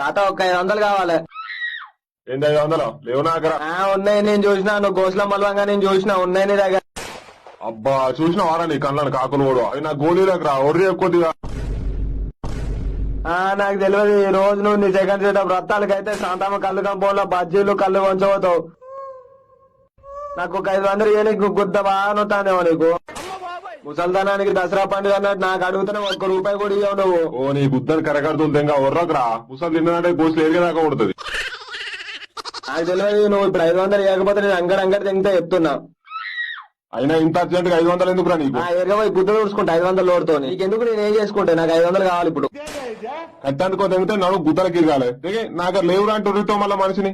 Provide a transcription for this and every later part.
తాత ఒక 500 కావాలి. ఏంటి 500 లేవు నా దగ్గర. ఉన్నాయి, నేను చూసినా. నువ్వు గోసుల మలవంగా నేను చూసినా. ఉన్నాయి నీ దగ్గర. అబ్బా చూసిన వారా నీ కళ్ళని కాకులు కూడా అవి నా గోళీలకు రా ఒర్రి ఎక్కువ. నాకు తెలియదు. ఈ రోజు నువ్వు నీ సెకండ్ సెట్ వ్రతాలకైతే శాంతమ్మ కళ్ళు కంపంలో బజ్జీలు కళ్ళు వంచబోతావు. నాకు ఒక 500 నీకు గుద్ద బాగా నొత్తానేమో నీకు. ముసల్దానానికి దసరా పండుగ అన్నట్టు నాకు అడుగుతున్నా 1 రూపాయి కూడా ఇవ్వవు నువ్వు. ఓ నీ గుద్దని కరకడుతుంది ఇంకా ఒర్రకురా. ముసలు తిన్నదంటే గోసులు ఎరిగేదాకా కొడుతుంది. నాకు తెలియదు. నువ్వు ఇప్పుడు 500 ఇవ్వకపోతే నేను అంగడి తింటే చెప్తున్నా. అయినా ఇంత అర్జెంట్ గా 500 ఎందుకురా నీకు? ఎరగబోయి గుద్ద చూసుకుంటా 500 లోడుతో. నీకెందుకు? నేను ఏం చేసుకుంటే నాకు 500 కావాలి ఇప్పుడు. కట్టనుకో తెగితే నడు గుద్దలకి ఇరగాలి. నాకు లేవురా అంటూ మళ్ళీ మనిషిని.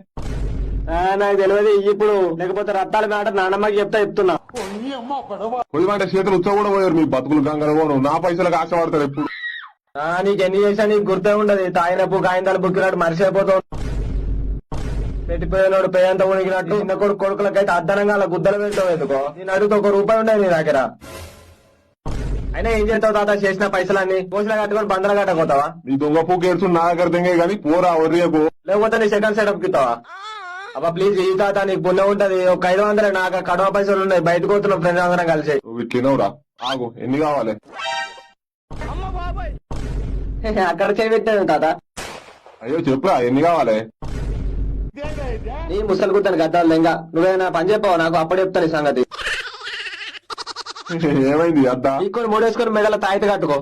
నాకు తెలియదు ఇప్పుడు. లేకపోతే రత్తాలు మాట నానమ్మకి చెప్తున్నా. కొద్దిమంటే చేతులు ఉత్సవ కూడా పోయారు మీ బతుకులు గంగరగోను. నా పైసలకు ఆశపడతారు ఎప్పుడు. నీకు ఎన్ని చేసా నీకు గుర్తే ఉండదు. తాయినప్పు కాయిందాలు బుక్కినట్టు మరిసిపోతావు. పెట్టిపోయినోడు పేయంత ఉనికినట్టు చిన్న కొడుకులకైతే అద్దనంగా అలా గుద్దలు పెడతావు ఎందుకో. నేను అడిగితే 1 రూపాయి ఉండేది నీ దగ్గర. అయినా ఏం చేస్తావు తాత? చేసిన పైసలన్నీ పోసిలా కట్టుకొని బందలు కట్టకపోతావా? నీ దొంగ పూకి ఏడ్చు నా దగ్గర దెంగే గానీ పోరా ఒర్రియకు. లేకపోతే నీ సెకండ్ సెటప్ కిస్తావా? అబ్బా ప్లీజ్ ఈ తాత నీకు పుణ్యం ఉంటది. ఒక 500 నాకు కడవ పైసలు ఉన్నాయి. బయటకు పోతున్నాం ఫ్రెండ్స్ అందరం కలిసి. నువ్వు ఇట్లినవురా ఆగు. ఎన్ని కావాలి? అక్కడ చేయబెట్టాను తాత. అయ్యో చెప్పురా ఎన్ని కావాలి? నీ ముసలి గుద్దాను గద్దాలు ఇంకా. నువ్వేనా పని చెప్పావు నాకు? అప్పుడు చెప్తాను ఈ సంగతి. ఏమైంది అద్దా? తీసుకొని 3 వేసుకొని మెడల తాయిత కట్టుకో.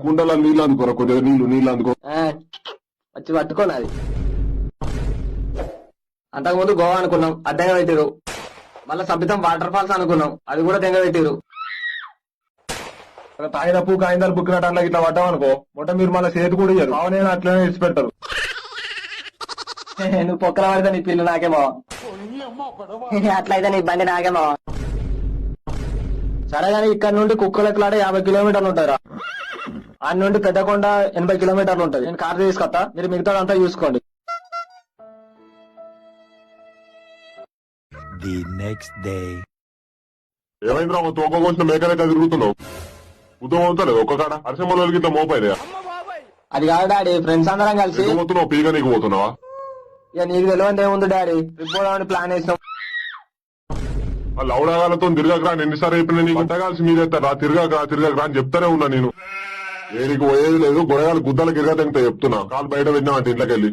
కుండలో నీళ్ళు అందుకోరా. కొద్దిగా నీళ్ళు అందుకో. వచ్చి పట్టుకోనాది. అంతకుముందు గోవా అనుకున్నాం, అది దెంగ పెట్టిరు. మళ్ళా సబితం వాటర్ ఫాల్స్ అనుకున్నాం, అది కూడా దెంగ పెట్టిరు. తాయినప్పు కాయిందాలు బుక్కినట్టు అట్లా ఇట్లా పట్టామనుకో మొట్ట మీరు మళ్ళీ చేతి కూడా ఇయ్యరు. అవునే అట్లనే ఇచ్చి పెడతారు. నువ్వు పొక్కల పడితే నీ పిల్లు నాకేమో. అట్లయితే నీ బండి నాకేమో. సరే కానీ ఇక్కడ నుండి కుక్కలెక్కలాడే 50 కిలోమీటర్లు ఉంటారా. ఆయన నుండి పెద్దకొండ 80 కిలోమీటర్లు ఉంటుంది. నేను కార్ తీసుకొస్తా, మీరు మిగతా అంతా చూసుకోండి. ఏమైందిరా తోక కొంచెం మేకలెక్క తిరుగుతున్నావు? ఉద్యోగం అవుతలేదు ఒక్క కాడ. అరసమ్మలకి ఇట్లా మోపైదే. అది కాదు డాడీ, ఫ్రెండ్స్ అందరం కలిసి పోతున్నావు. పీగా నీకు పోతున్నావా? ఇక నీకు తెలియదు ఏముంది డాడీ. ట్రిప్ పోదామని ప్లాన్ వేసినాం. వాళ్ళు అవుడాగాలతో తిరగకరా. ఎన్నిసార్లు చెప్పిన నీకు వంటగాల్సి మీదెత్తారా తిరగకరా అని చెప్తానే ఉన్నా నేను. ఏనికి పోయేది లేదు. గొడవలు గుద్దలకి ఇరగదంతా చెప్తున్నా. కాలు బయట పెట్టినామంటే ఇంట్లోకెళ్ళి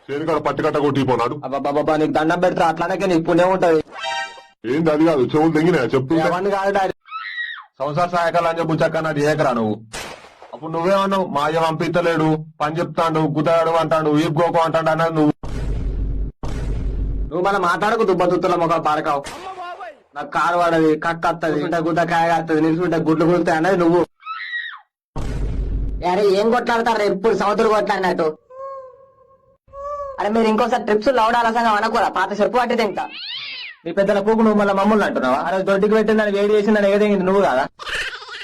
చేనికాడ పట్టికట్ట కొట్టిపోనాడు. అబ్బాబా నీకు దండం పెడతా. అట్లానే నీకు పుణ్యం ఉంటది. ఏంది అది కాదు చెవులు తెంగినా చెప్తున్నా. అవన్నీ కాదు డాడీ. సంసార సహాయకాలు అని చెప్పు చక్క నాది ఏకరా నువ్వు. అప్పుడు నువ్వేమన్నావు? మా అయ్య పంపిస్తలేడు, పని చెప్తాడు, గుద్దాడు అంటాడు, ఈపుకోకు అంటాడు అన్నది నువ్వు. నువ్వు మనం మాట్లాడకు దుబ్బతుత్తుల మొక్కలు పారకావు. నాకు కారు పడది, కక్క వస్తుంది, గుద్ద కాయ వస్తుంది, నిలుచుంటే గుడ్లు కుడుతాయి అన్నది నువ్వు. అరే ఏం కొట్లాడతారు ఎప్పుడు సముద్రం కొట్లాడినట్టు. అరే మీరు ఇంకోసారి ట్రిప్స్ లౌడాల సంగం అనుకోరా. పాత చెప్పు పట్టితే ఇంకా నీ పెద్దల పూకు నువ్వు మళ్ళీ మమ్మల్ని అంటున్నావా? అరే దొడ్డికి పెట్టిందని వేడి చేసిందని ఏదైంది నువ్వు కదా.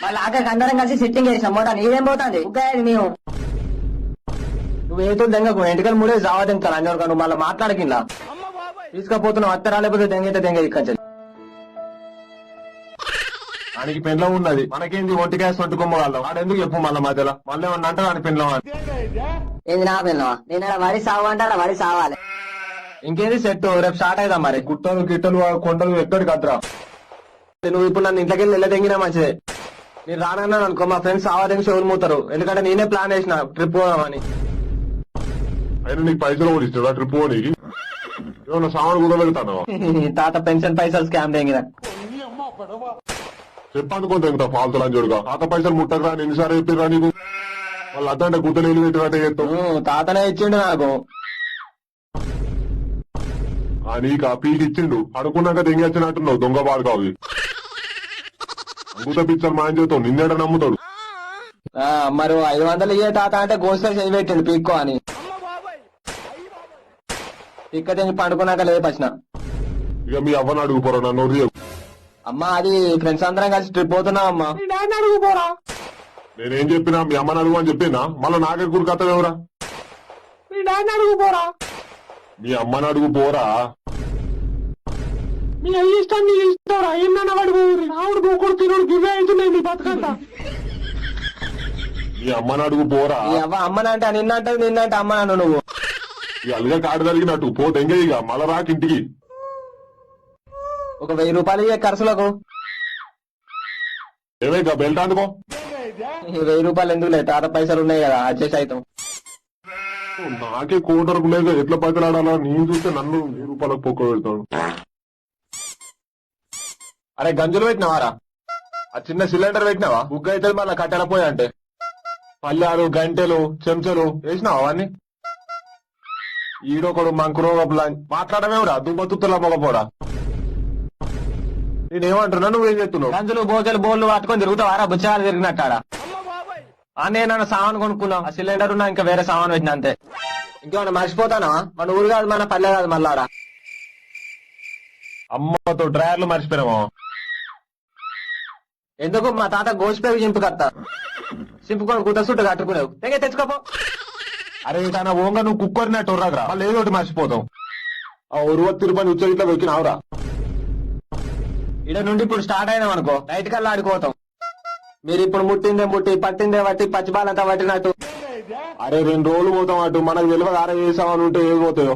మళ్ళీ ఆఖరికి అందరం కలిసి సిట్టింగ్ చేసాం. మోటా నీదేం పోతుంది ఉగ్గాయది మేము. నువ్వు ఏతో దెంగకు ఎంటికలు మూడే జావా తింటాను అన్ని వరకు. నువ్వు మళ్ళీ మాట్లాడకిలా తీసుకపోతున్నావు. అత్త రాలేకపోతే దెంగైతే దెంగ ఇక్కడి ఆయనకి పెండ్లం ఉన్నది. మనకేంది ఒంటికాయ సొట్టుకోమగలం. ఆడెందుకు చెప్పు మళ్ళీ మధ్యలో మళ్ళీ ఏమన్నా అంటారు అని పెండ్లం అని. ఏంది నా పిల్లవా? నేను వరి సాగు అంటారా? వరి సావాలి. ఇంకేంది సెట్ రేపు స్టార్ట్ అయిదా మరి. గుట్టలు గిట్టలు కొండలు ఎక్కడికి అద్దరా. నువ్వు ఇప్పుడు నన్ను ఇంట్లోకెళ్ళి వెళ్ళదెంగినా మంచిదే. నేను రానన్నాను అనుకో మా ఫ్రెండ్స్ ఆవాదెంగి చెవులు మూతారు. ఎందుకంటే నేనే ప్లాన్ చేసిన ట్రిప్ పోదామని. అయినా నీకు పైసలు కూడా ఇస్తాడా ట్రిప్ పోనీకి? ఏమన్నా సామాను కూడా వెళ్తానవా? తాత పెన్షన్ పైసలు స్కామ్ దెంగిన చెప్పనుకోండి ఎంత ఫాల్తులు అని చూడగా. తాత పైసలు ముట్టకరా ఎన్నిసార్లు చెప్పిరా నీకు? వాళ్ళు అద్దంటే గుద్దలు నీళ్ళు పెట్టినట్టే చేస్తావు. తాతనే ఇచ్చిండు నాకు. నీకు ఆ పీకి ఇచ్చిండు. అడుకున్నాక దెంగచ్చినట్టున్నావు దొంగ బాడుకావి. అంగుత పిచ్చర్ మాయం చేస్తావు. నిన్నేడ నమ్ముతాడు. మరి 500 ఇయ్యే తాత అంటే గోస్లో చేయి పెట్టిండు పీక్కో అని. పిక్క తెంగి పండుకున్నాక లేపచ్చిన. ఇక మీ అవ్వని అడుగుపోరా నన్ను. అమ్మా అది ఫ్రెండ్స్ అందరం కలిసి ట్రిప్ పోతున్నాం అమ్మా. అడుగుపోరా. నేనేం చెప్పినా మీ అమ్మని అడుగు అని చెప్పినా మళ్ళీ నాకే గురికత్తం ఎవరా? అడుగుపోరా. మీ అమ్మని అడుగు పోరా. మీ ఇష్టం నీ ఇష్టం. ఏమన్నా అడుగు. ఆవిడ గోకుడు తినడు గివే అవుతున్నాయి నీ బతుకంతా. ఈ అమ్మని అడుగు పోరా ఈ అవ్వ అమ్మనంటే నిన్నంటే అమ్మనాను నువ్వు. ఈ అల్లుగా కాడు తరిగినట్టు పోతే ఎంగే ఇక మళ్ళా రాక ఇంటికి. ఒక 1000 రూపాయలు ఇయ్యే ఖర్చులకు. ఏమే ఇక బెల్ట్ అందుకో. ఈ 1000 రూపాయలు ఎందుకు లేదు, తాత పైసలు ఉన్నాయి కదా అడ్జస్ట్ అవుతాం. నాకే కోటరకు లేదు ఎట్లా పైసలాడాలా, నేను చూస్తే నన్ను 1000 రూపాయలకు పొక్క పెడతాడు. అరే గంజులు పెట్టినావారా? ఆ చిన్న సిలిండర్ పెట్టినావా? బుక్ అయితే మళ్ళీ కట్టెల పోయి అంటే పళ్ళాలు గంటెలు చెంచాలు వేసినావా అవన్నీ? ఈడొకడు మంకురోగపులా మాట్లాడమేవురా దుబ్బతుత్తుల మొగపోడా. నేనేమంటున్నా నువ్వేం చెప్తున్నావు? గంజులు బోకెలు బోళ్ళు పట్టుకొని తిరుగుతావారా? బుచ్చగాలు తిరిగినట్టాడా? నేను సామాన్ కొనుక్కున్నాం, ఆ సిలిండర్ ఉన్నా ఇంకా వేరే సామాన్ పెట్టిన అంతే. ఇంకేమన్నా మర్చిపోతానా? మన ఊరు కాదు మన పల్లె కాదు మళ్ళాడా. అమ్మతో డ్రైవర్లు మర్చిపోయినామా? ఎందుకు మా తాత గోసిపేవి చింపుకత్తా చింపుకొని కుట్ట చుట్టూ కట్టుకునేవు తెచ్చుకోపో. అరే తన ఓంగా నువ్వు కుక్కరినట్టు ఉర్రాదురా, మళ్ళీ ఏదో ఒకటి మర్చిపోతావు. ఆ ఉరువ తిరుపతి ఉచ్చ ఇట్లా వెక్కినావురా. ఇడ నుండి ఇప్పుడు స్టార్ట్ అయినాం అనుకో, నైట్ కల్లా ఆడుకోతాం. మీరు ఇప్పుడు ముట్టిందే ముట్టి పట్టిందే పట్టి పచ్చిబాలంతా పట్టినట్టు. అరే 2 రోజులు పోతాం అటు, మనకు తెలియదు ఆరే చేసామని ఉంటే ఏది పోతాయో.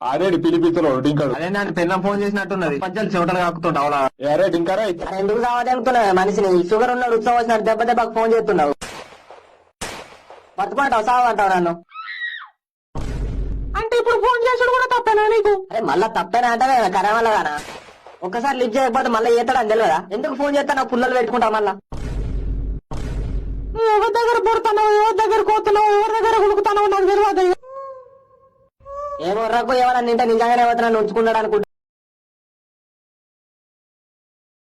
అరే డింకరు డింకాడు. అదే నన్ను పిల్లం ఫోన్ చేసినట్టున్నది, పంచాలు చెమటలు కాకుతుంటావు. అరే డింకరే ఎందుకు కావాలి అనుకున్నావు మనిషిని? షుగర్ ఉన్నాడు ఉత్సవం వచ్చినట్టు దెబ్బకు ఫోన్ చేస్తున్నావు. మర్చిపోంటావు సావంటావు నన్ను. అంటే ఇప్పుడు ఫోన్ చేసుడు కూడా తప్పేనా నీకు? అరే మళ్ళా తప్పేనా అంటే కరే వల్ల గానా? ఒక్కసారి లిఫ్ట్ చేయకపోతే మళ్ళీ ఏతాడని తెలియదా? ఎందుకు ఫోన్ చేస్తా పుల్లలు పెట్టుకుంటావు మళ్ళా? ఎవరి దగ్గర పుడతావు, ఎవరి దగ్గర కోతున్నావు, ఎవరి దగ్గర ఉడుకుతావు నాకు తెలియదు. ఏమో రగ్గు ఏమన్నా నింటే నిజంగానే ఎవరైనా ఉంచుకున్నాడు అనుకుంటా.